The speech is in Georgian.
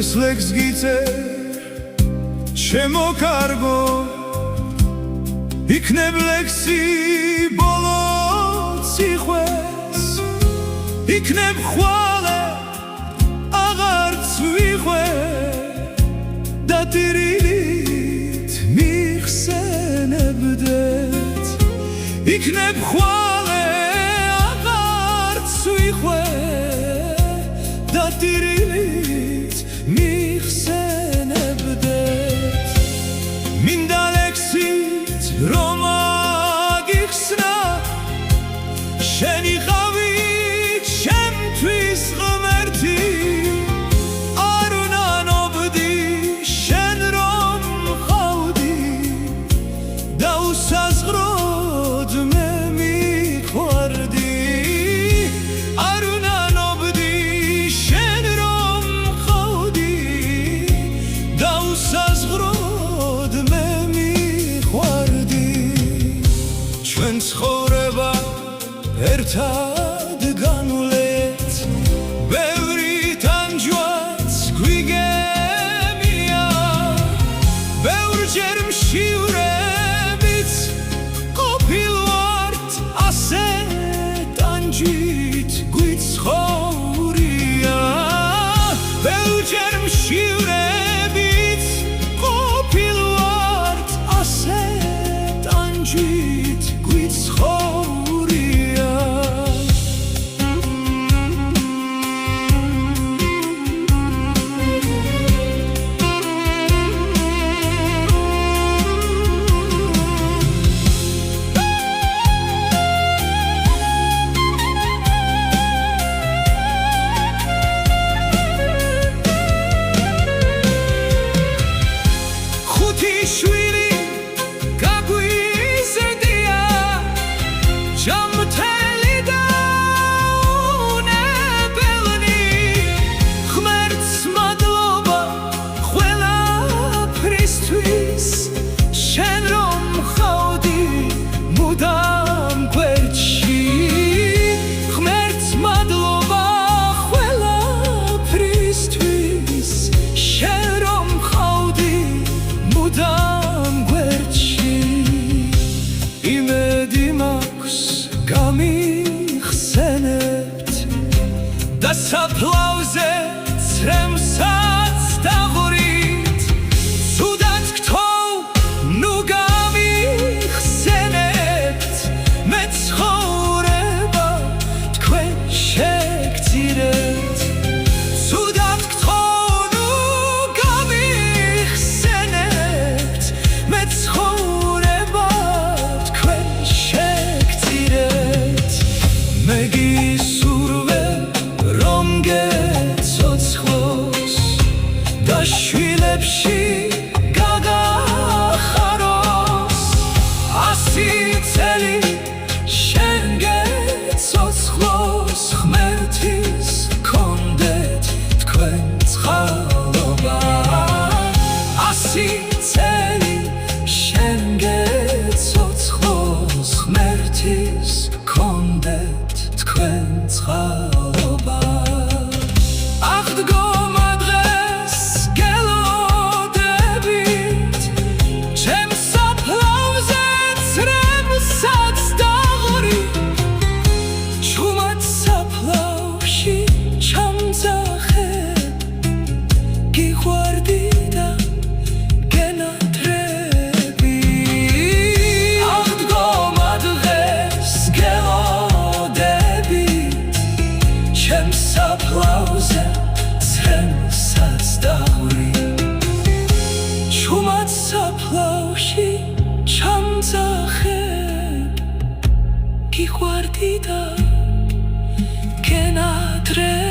დღეს ლექს გიწერ ჩემო კარგო იქნებ ლექსი ბოლო ციხვეს იქნებ ხვალე აღარც ვიხვე და ტირილით მიხსენებდეთ იქნებ ხვალე აღარც ვიხვე და ტირილით მიხსენებდეთ მინდა ლექსით რომ აგიხსნა შენი ყავით ჩემთვის ღმერთი არ უნანობდი შენ რომ ყავდი და უსაზღროდ მე მიყვარდი არ უნანობდი შენ რომ ყავდი და უსაზღროდ მე მიყვარდი ჩვენ ცხოვრება ერთად განვლეთ ბევრი თანჯვაც გვიგებია ბევრჯერ მშივრებიც ყოფილვართ ასე ტანჯით გვიცხოვრია ბევრჯერ მშივრებიც ყოფილვართ ასე ტანჯით გვიცხოვრია შვილი გაგვიზრდია ჯამთელი და უნებელნი ღმერთს მადლობა ყველაფრისთვის შენ რომ ხავდი მუდამ გვერდში ღმერთს მადლობა ყველაფრისთვის შენ რომ ხავდი მუდამ გვერდში იმედი მაქვს გამიხსენებთ და საფლავზე ცრემსაც დაღვრით ცუდად გთხოვ ნუ გამიხსენებთ მე ცხოვრება თქვენ შეგძირეთ ცუდად გთხოვ ნუ გამიხსენებთ მე ცხოვრება თქვენ შეგძირეთ მე გისურვებ რომ გეცოცხლოს და შვილებში გაგახაროს 100 წელი შენ გეცოცხლოს ღმერთის გქონდეთ თქვენ წყალობა 100 წელი შენ გეცოცხლოს ღმერთის გქონდეთ თქვენ წყალობა აღდგომა დღეს გელოდებით ჩემს საფლავზე ცრემსაც დაღვრით ჩუმად საფლავში ჩამძახებ გიყვარდი და გენათრები აღდგომა დღეს გელოდებით ჩემს საფლავზე ცრემსაც დაღვრით ჩუმად საფლავში ჩამძახებ გიყვარდი და გენათრები